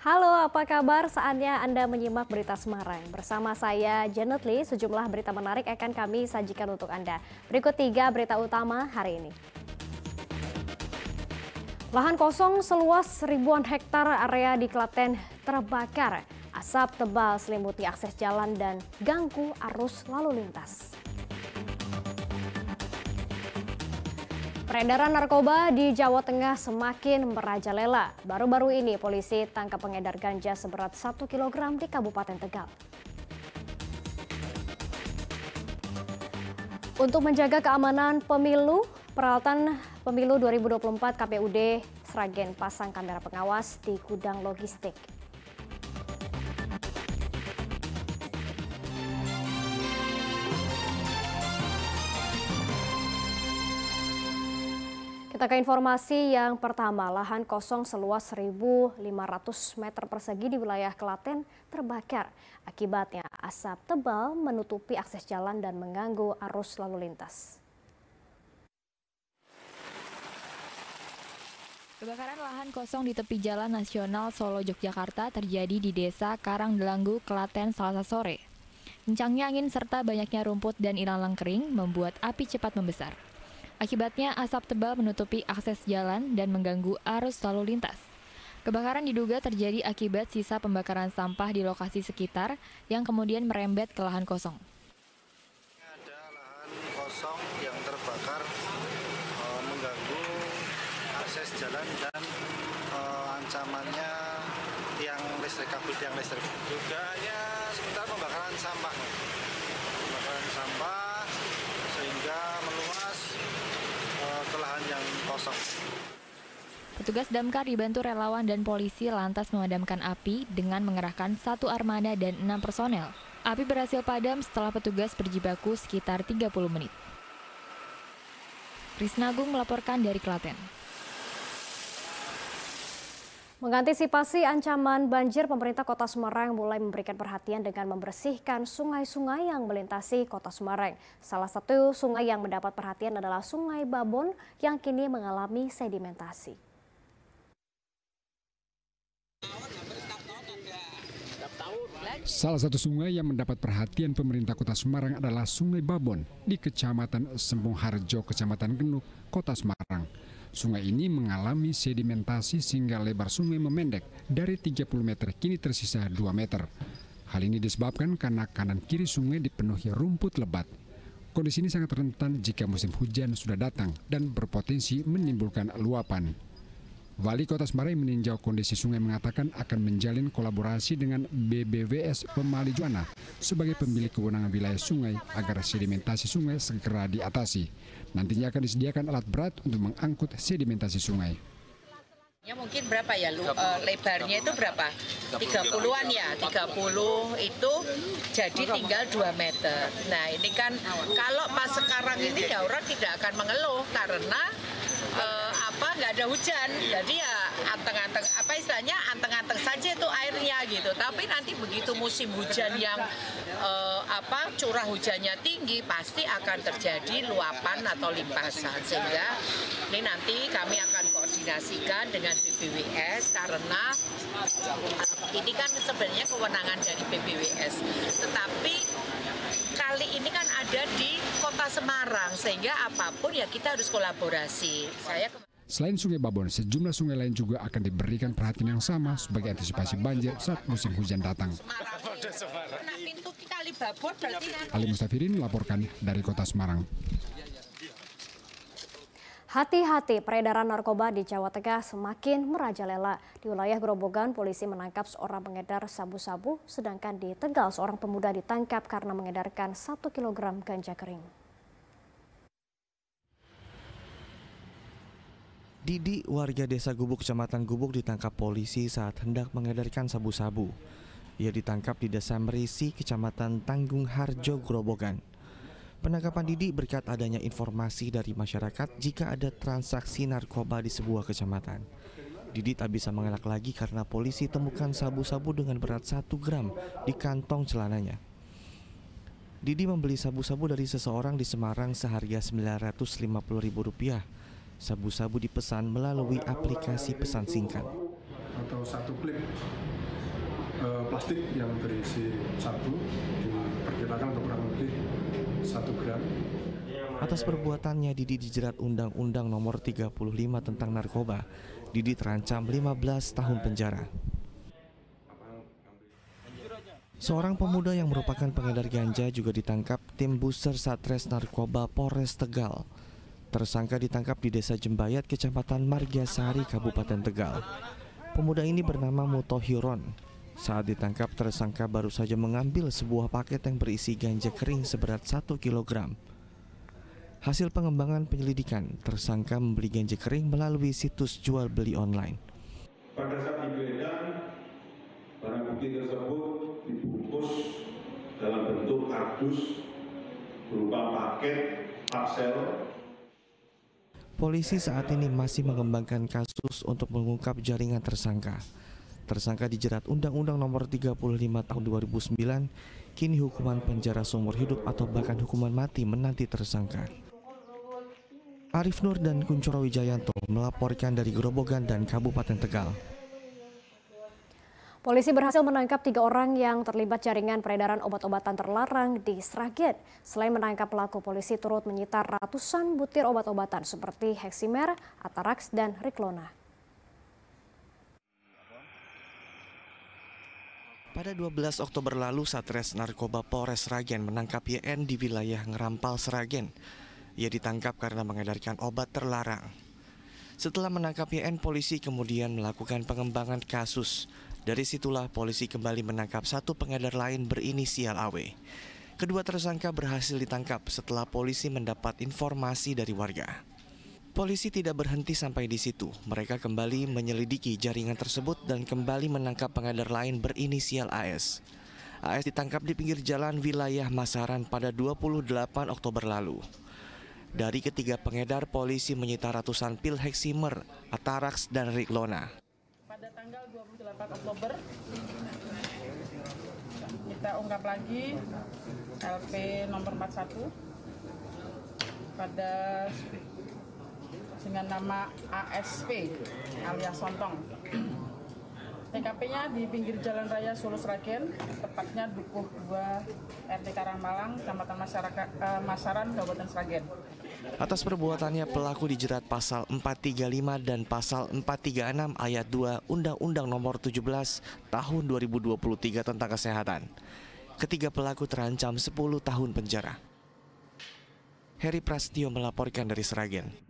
Halo, apa kabar? Saatnya Anda menyimak berita Semarang. Bersama saya, Janet Lee, sejumlah berita menarik akan kami sajikan untuk Anda. Berikut 3 berita utama hari ini. Lahan kosong seluas ribuan hektar area di Klaten terbakar. Asap tebal selimuti akses jalan dan ganggu arus lalu lintas. Peredaran narkoba di Jawa Tengah semakin merajalela. Baru-baru ini polisi tangkap pengedar ganja seberat 1 kg di Kabupaten Tegal. Untuk menjaga keamanan pemilu, peralatan pemilu 2024 KPUD Sragen pasang kamera pengawas di gudang logistik. Kita ke informasi yang pertama, lahan kosong seluas 1.500 meter persegi di wilayah Klaten terbakar. Akibatnya asap tebal menutupi akses jalan dan mengganggu arus lalu lintas. Kebakaran lahan kosong di tepi Jalan Nasional Solo Yogyakarta terjadi di Desa Karangdelanggu, Klaten Selasa sore. Kencangnya angin serta banyaknya rumput dan ilalang kering membuat api cepat membesar. Akibatnya asap tebal menutupi akses jalan dan mengganggu arus lalu lintas. Kebakaran diduga terjadi akibat sisa pembakaran sampah di lokasi sekitar yang kemudian merembet ke lahan kosong. Ada lahan kosong yang terbakar mengganggu akses jalan dan ancamannya tiang listrik, kabel tiang listrik. Dugaannya sementara pembakaran sampah sehingga meluas ke lahan yang kosong. Petugas damkar dibantu relawan dan polisi lantas memadamkan api dengan mengerahkan 1 armada dan 6 personel. Api berhasil padam setelah petugas berjibaku sekitar 30 menit. Risnagung melaporkan dari Klaten. Mengantisipasi ancaman banjir, pemerintah Kota Semarang mulai memberikan perhatian dengan membersihkan sungai-sungai yang melintasi Kota Semarang. Salah satu sungai yang mendapat perhatian adalah Sungai Babon yang kini mengalami sedimentasi. Salah satu sungai yang mendapat perhatian pemerintah Kota Semarang adalah Sungai Babon di Kecamatan Sembung Harjo, Kecamatan Genuk, Kota Semarang. Sungai ini mengalami sedimentasi sehingga lebar sungai memendek dari 30 meter kini tersisa 2 meter. Hal ini disebabkan karena kanan kiri sungai dipenuhi rumput lebat. Kondisi ini sangat rentan jika musim hujan sudah datang dan berpotensi menimbulkan luapan. Wali Kota Semarang meninjau kondisi sungai mengatakan akan menjalin kolaborasi dengan BBWS Pemali Juwana sebagai pemilik kewenangan wilayah sungai agar sedimentasi sungai segera diatasi. Nantinya akan disediakan alat berat untuk mengangkut sedimentasi sungai. Ya mungkin berapa ya lebarnya itu berapa? 30-an ya, 30 itu jadi tinggal 2 meter. Nah ini kan kalau pas sekarang ini ya orang tidak akan mengeluh karena nggak ada hujan, jadi ya anteng-anteng anteng-anteng saja itu airnya gitu. Tapi nanti begitu musim hujan yang curah hujannya tinggi pasti akan terjadi luapan atau limpasan, sehingga ini nanti kami akan koordinasikan dengan BBWS karena ini kan sebenarnya kewenangan dari BBWS, tetapi kali ini kan ada di Kota Semarang sehingga apapun ya kita harus kolaborasi. Selain Sungai Babon, sejumlah sungai lain juga akan diberikan perhatian yang sama sebagai antisipasi banjir saat musim hujan datang. Ali Mustafirin melaporkan dari Kota Semarang. Hati-hati, peredaran narkoba di Jawa Tengah semakin merajalela. Di wilayah Grobogan, polisi menangkap seorang pengedar sabu-sabu, sedangkan di Tegal seorang pemuda ditangkap karena mengedarkan 1 kg ganja kering. Didi, warga desa Gubuk, Kecamatan Gubuk, ditangkap polisi saat hendak mengedarkan sabu-sabu. Ia ditangkap di Desa Merisi, Kecamatan Tanggung Harjo, Grobogan. Penangkapan Didi berkat adanya informasi dari masyarakat jika ada transaksi narkoba di sebuah kecamatan. Didi tak bisa mengelak lagi karena polisi temukan sabu-sabu dengan berat 1 gram di kantong celananya. Didi membeli sabu-sabu dari seseorang di Semarang seharga Rp950.000. Sabu-sabu dipesan melalui aplikasi pesan singkat. Atau 1 klip plastik yang berisi sabu, diperkirakan kurang lebih 1 gram. Atas perbuatannya, Didi dijerat Undang-Undang Nomor 35 tentang narkoba. Didi terancam 15 tahun penjara. Seorang pemuda yang merupakan pengedar ganja juga ditangkap tim Buser Satres Narkoba Polres Tegal. Tersangka ditangkap di Desa Jembayat, Kecamatan Margasari, Kabupaten Tegal. Pemuda ini bernama Mutohiron. Saat ditangkap, tersangka baru saja mengambil sebuah paket yang berisi ganja kering seberat 1 kg. Hasil pengembangan penyelidikan, tersangka membeli ganja kering melalui situs jual beli online. Pada saat digeledah, barang bukti tersebut dibungkus dalam bentuk kardus berupa paket parcel. Polisi saat ini masih mengembangkan kasus untuk mengungkap jaringan tersangka. Tersangka dijerat Undang-Undang Nomor 35 Tahun 2009, kini hukuman penjara seumur hidup atau bahkan hukuman mati menanti tersangka. Arif Nur dan Kuncoro Wijayanto melaporkan dari Grobogan dan Kabupaten Tegal. Polisi berhasil menangkap 3 orang yang terlibat jaringan peredaran obat-obatan terlarang di Sragen. Selain menangkap pelaku, polisi turut menyita ratusan butir obat-obatan seperti Heximer, Atarax, dan Riklona. Pada 12 Oktober lalu, Satres Narkoba Polres Sragen menangkap YN di wilayah Ngerampal, Sragen. Ia ditangkap karena mengedarkan obat terlarang. Setelah menangkap YN, polisi kemudian melakukan pengembangan kasus. Dari situlah polisi kembali menangkap 1 pengedar lain berinisial AW. Kedua tersangka berhasil ditangkap setelah polisi mendapat informasi dari warga. Polisi tidak berhenti sampai di situ. Mereka kembali menyelidiki jaringan tersebut dan kembali menangkap pengedar lain berinisial AS. AS ditangkap di pinggir jalan wilayah Masaran pada 28 Oktober lalu. Dari ketiga pengedar, polisi menyita ratusan pil Heximer, Atarax, dan Riklona. Pada tanggal 28 Oktober, kita ungkap lagi LP nomor 41 pada dengan nama ASP alias Sontong. TKP-nya di pinggir Jalan Raya Solo Sragen, tepatnya Dukuh 2 RT Karangmalang, Kecamatan Masaran, Kabupaten Sragen. Atas perbuatannya, pelaku dijerat pasal 435 dan pasal 436 ayat 2 Undang-Undang Nomor 17 Tahun 2023 tentang Kesehatan. Ketiga pelaku terancam 10 tahun penjara. Heri Prastio melaporkan dari Sragen.